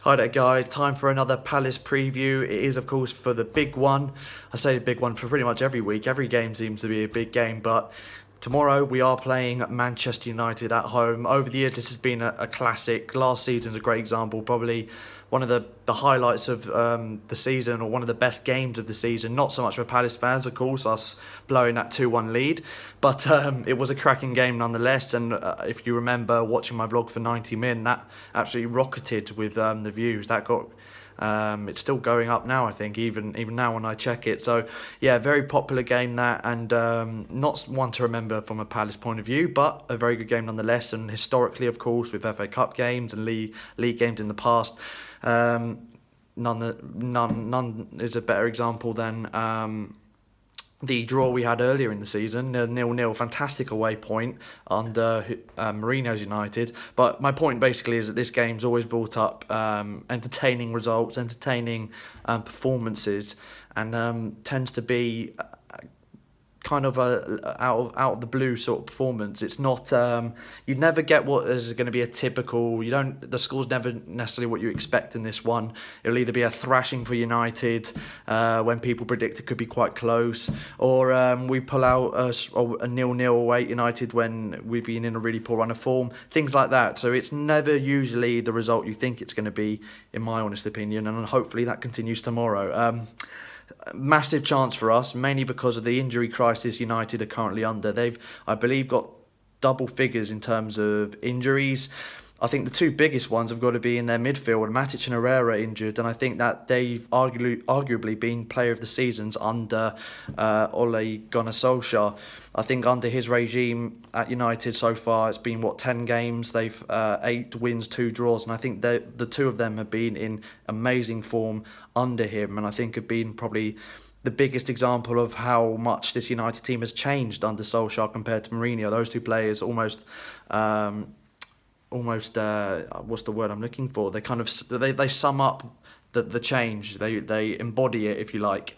Hi there guys, time for another Palace preview. It is of course for the big one. I say the big one for pretty much every week. Every game seems to be a big game, but tomorrow we are playing Manchester United at home. Over the years this has been a classic. Last season's a great example, probably one of the highlights of the season, or one of the best games of the season. Not so much for Palace fans, of course, us blowing that 2-1 lead, but it was a cracking game nonetheless. And if you remember watching my vlog for 90 min, that absolutely rocketed with the views. That got it's still going up now, I think, even now when I check it. So yeah, very popular game that, and not one to remember from a Palace point of view, but a very good game nonetheless. And historically, of course, with FA Cup games and league games in the past, none is a better example than the draw we had earlier in the season, 0-0, fantastic away point under Mourinho's United. But my point basically is that this game's always brought up entertaining results, entertaining performances, and tends to be kind of a out of the blue sort of performance. It's not you never get what is going to be a typical. The score's never necessarily what you expect in this one. It'll either be a thrashing for United when people predict it could be quite close, or we pull out a 0-0 away at United when we've been in a really poor run of form, things like that. So it's never usually the result you think it's going to be, in my honest opinion, and hopefully that continues tomorrow. Massive chance for us, mainly because of the injury crisis United are currently under. They've, I believe, got double figures in terms of injuries. I think the two biggest ones have got to be in their midfield. Matic and Herrera injured, and I think that they've arguably been player of the seasons under Ole Gunnar Solskjaer. I think under his regime at United so far, it's been, what, 10 games? They've 8 wins, 2 draws, and I think the two of them have been in amazing form under him, and I think have been probably the biggest example of how much this United team has changed under Solskjaer compared to Mourinho. Those two players almost what's the word I'm looking for? They kind of they sum up the change. They embody it, if you like.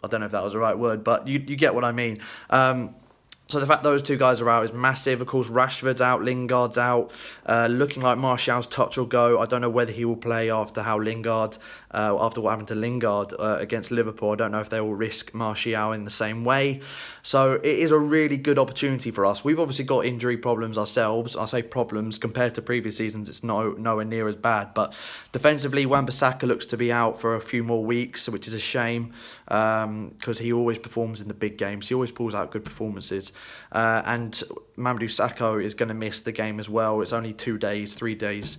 I don't know if that was the right word, but you get what I mean. So the fact those two guys are out is massive. Of course, Rashford's out, Lingard's out. Looking like Martial's touch will go. I don't know whether he will play after after what happened to Lingard against Liverpool. I don't know if they will risk Martial in the same way. So it is a really good opportunity for us. We've obviously got injury problems ourselves. I say problems, compared to previous seasons, it's nowhere near as bad. But defensively, Wan-Bissaka looks to be out for a few more weeks, which is a shame, because he always performs in the big games. He always pulls out good performances. And Mamadou Sakho is going to miss the game as well. It's only 3 days,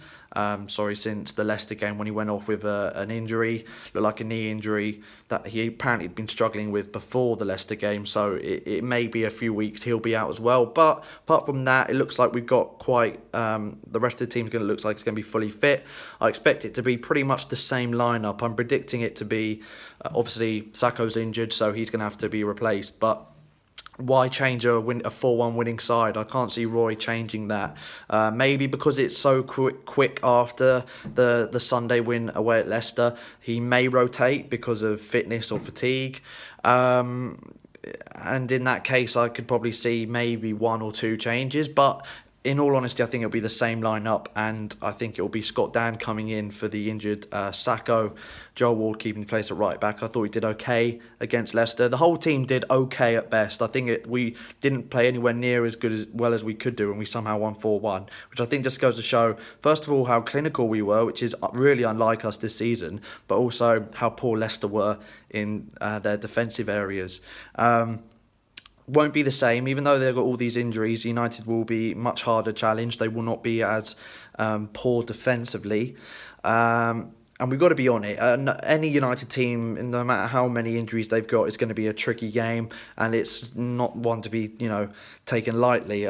since the Leicester game, when he went off with an injury, looked like a knee injury that he apparently had been struggling with before the Leicester game. So it may be a few weeks he'll be out as well. But apart from that, it looks like we've got quite the rest of the team's going to look like it's going to be fully fit. I expect it to be pretty much the same lineup. I'm predicting it to be obviously Sakho's injured, so he's going to have to be replaced, but why change a 4-1 winning side? I can't see Roy changing that. Maybe because it's so quick after the Sunday win away at Leicester, he may rotate because of fitness or fatigue. And in that case, I could probably see maybe 1 or 2 changes. But in all honesty, I think it'll be the same lineup, and I think it'll be Scott Dan coming in for the injured Sakho, Joel Ward keeping the place at right back. I thought he did okay against Leicester. The whole team did okay at best. I think we didn't play anywhere near as well as we could do, and we somehow won 4-1, which I think just goes to show, first of all, how clinical we were, which is really unlike us this season, but also how poor Leicester were in their defensive areas. Won't be the same, even though they've got all these injuries. United will be much harder challenged. They will not be as poor defensively. And we've got to be on it. Any United team, no matter how many injuries they've got, it's going to be a tricky game, and it's not one to be, taken lightly.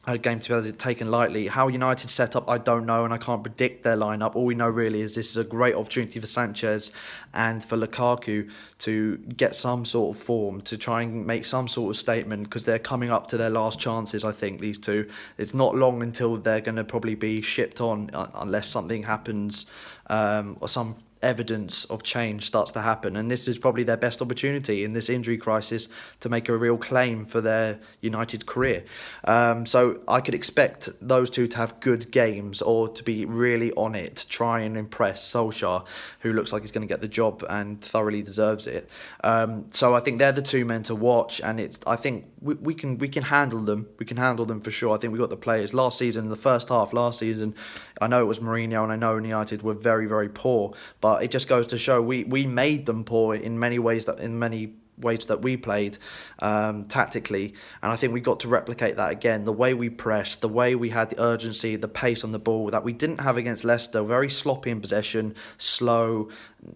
A game to be taken lightly. How United set up, I don't know, and I can't predict their lineup. All we know really is this is a great opportunity for Sanchez and for Lukaku to get some sort of form, to try and make some sort of statement, because they're coming up to their last chances, I think, these two. It's not long until they're going to probably be shipped on, unless something happens or some evidence of change starts to happen, and this is probably their best opportunity in this injury crisis to make a real claim for their United career. So I could expect those two to have good games, or to be really on it, to try and impress Solskjaer, who looks like he's going to get the job and thoroughly deserves it. So I think they're the two men to watch, and I think we can handle them. We can handle them for sure. I think we got the players. Last season, the first half last season, I know it was Mourinho, and I know United were very, very poor, but it just goes to show we made them poor in many ways that we played tactically, and I think we got to replicate that again. The way we pressed, the way we had the urgency, the pace on the ball that we didn't have against Leicester. Very sloppy in possession, slow,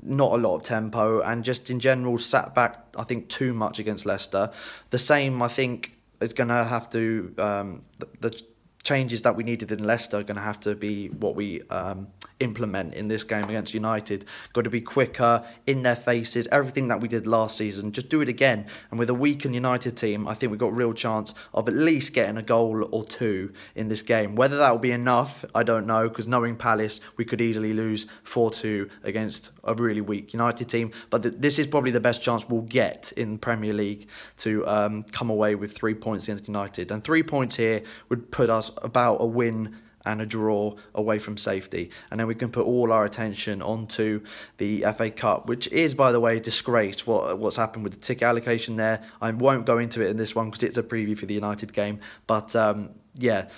not a lot of tempo, and just in general sat back, I think, too much against Leicester. The same, I think, is going to have to the changes that we needed in Leicester are going to have to be what we implement in this game against United. Got to be quicker, in their faces, everything that we did last season, just do it again. And with a weakened United team, I think we've got a real chance of at least getting a goal or two in this game. Whether that will be enough, I don't know, because knowing Palace, we could easily lose 4-2 against a really weak United team. But this is probably the best chance we'll get in the Premier League to come away with 3 points against United. And 3 points here would put us about a win and a draw away from safety, and then we can put all our attention onto the FA Cup, which is, by the way, disgraced what's happened with the ticket allocation there. I won't go into it in this one because it's a preview for the United game, but yeah,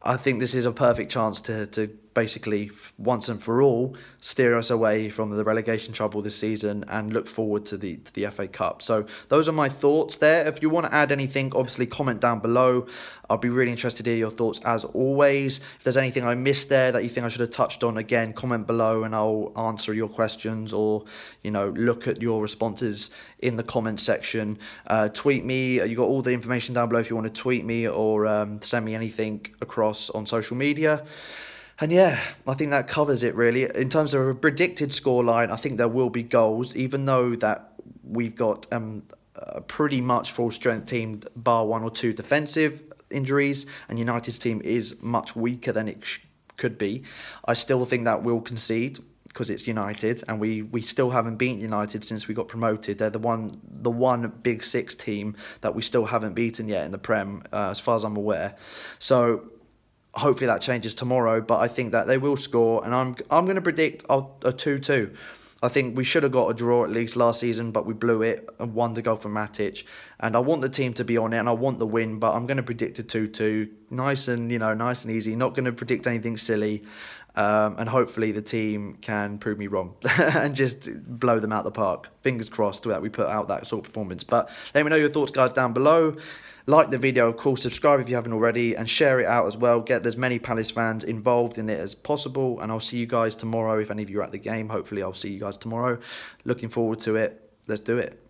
I think this is a perfect chance to basically, once and for all, steer us away from the relegation trouble this season and look forward to the FA Cup. So those are my thoughts there. If you want to add anything, obviously comment down below. I'll be really interested to hear your thoughts as always. If there's anything I missed there that you think I should have touched on, again, comment below and I'll answer your questions, or, you know, look at your responses in the comment section. Tweet me. You got all the information down below if you want to tweet me or send me anything across on social media. And yeah, I think that covers it really. In terms of a predicted scoreline, I think there will be goals, even though that we've got a pretty much full strength team, bar 1 or 2 defensive injuries, and United's team is much weaker than it could be. I still think that we'll concede because it's United, and we still haven't beaten United since we got promoted. They're the one Big Six team that we still haven't beaten yet in the Prem, as far as I'm aware. So hopefully that changes tomorrow, but I think that they will score, and I'm going to predict a 2-2. I think we should have got a draw at least last season, but we blew it and won the goal from Matic. And I want the team to be on it, and I want the win, but I'm going to predict a 2-2. Nice and easy. Not going to predict anything silly. And hopefully the team can prove me wrong and just blow them out the park. Fingers crossed that we put out that sort of performance. But let me know your thoughts, guys, down below. Like the video, of course, subscribe if you haven't already, and share it out as well. Get as many Palace fans involved in it as possible, and I'll see you guys tomorrow. If any of you are at the game, hopefully I'll see you guys tomorrow. Looking forward to it. Let's do it.